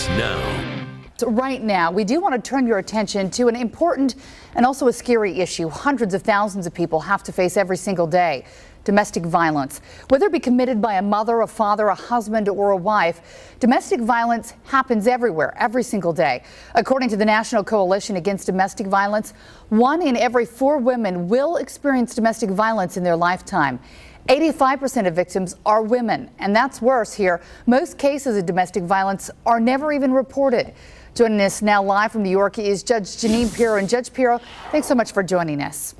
starts now. Right now, we do want to turn your attention to an important and also a scary issue hundreds of thousands of people have to face every single day: domestic violence. Whether it be committed by a mother, a father, a husband, or a wife, domestic violence happens everywhere, every single day. According to the National Coalition Against Domestic Violence, 1 in every 4 women will experience domestic violence in their lifetime. 85% of victims are women, and that's worse here. Most cases of domestic violence are never even reported. Joining us now live from New York is Judge Janine Pirro. And Judge Pirro, thanks so much for joining us.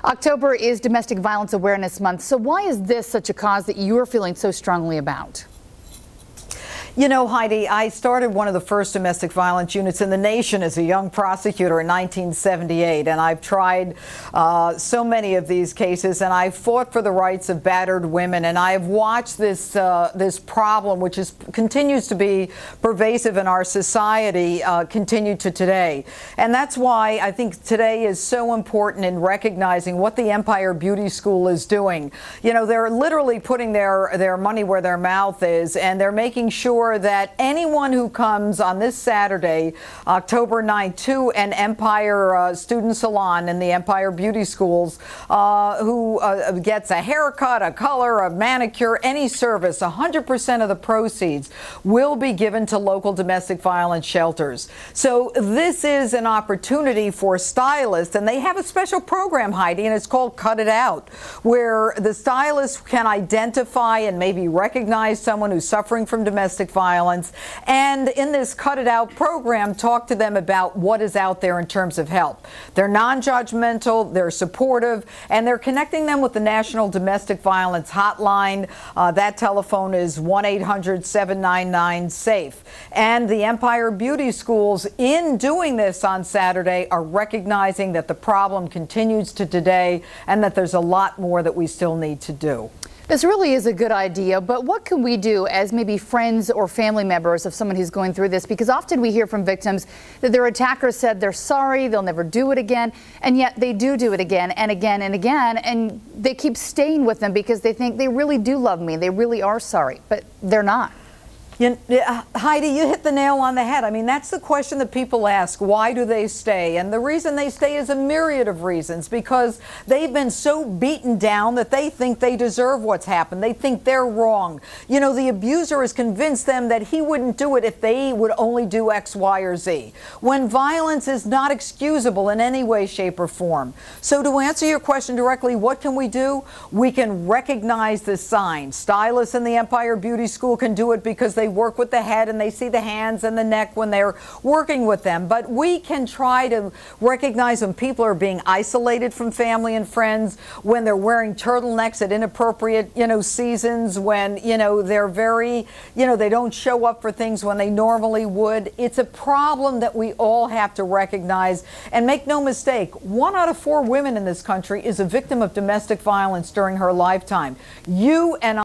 October is Domestic Violence Awareness Month, so why is this such a cause that you're feeling so strongly about? You know, Heidi, I started one of the first domestic violence units in the nation as a young prosecutor in 1978, and I've tried so many of these cases, and I've fought for the rights of battered women, and I've watched this this problem, which continues to be pervasive in our society, continue to today. And that's why I think today is so important in recognizing what the Empire Beauty School is doing. You know, they're literally putting their money where their mouth is, and they're making sure that anyone who comes on this Saturday, October 9th, to an Empire student salon in the Empire Beauty Schools, who gets a haircut, a color, a manicure, any service, 100% of the proceeds will be given to local domestic violence shelters. So this is an opportunity for stylists, and they have a special program, Heidi, and it's called Cut It Out, where the stylist can identify and maybe recognize someone who's suffering from domestic violence, and in this Cut It Out program, talk to them about what is out there in terms of help. They're non-judgmental, they're supportive, and they're connecting them with the National Domestic Violence Hotline. That telephone is 1-800-799-SAFE. And the Empire Beauty Schools, in doing this on Saturday, are recognizing that the problem continues to today and that there's a lot more that we still need to do. This really is a good idea, but what can we do as maybe friends or family members of someone who's going through this? Because often we hear from victims that their attacker said they're sorry, they'll never do it again, and yet they do it again and again and again, and they keep staying with them because they think they really do love me, they really are sorry, but they're not. Heidi, you hit the nail on the head. I mean, that's the question that people ask. Why do they stay? And the reason they stay is a myriad of reasons, because they've been so beaten down that they think they deserve what's happened. They think they're wrong. You know, the abuser has convinced them that he wouldn't do it if they would only do X, Y, or Z, when violence is not excusable in any way, shape, or form. So to answer your question directly, what can we do? We can recognize the signs. Stylists in the Empire Beauty School can do it because they work with the head and they see the hands and the neck when they're working with them. But we can try to recognize when people are being isolated from family and friends, when they're wearing turtlenecks at inappropriate, seasons, when, they're very, they don't show up for things when they normally would. It's a problem that we all have to recognize. And make no mistake, 1 out of 4 women in this country is a victim of domestic violence during her lifetime. You and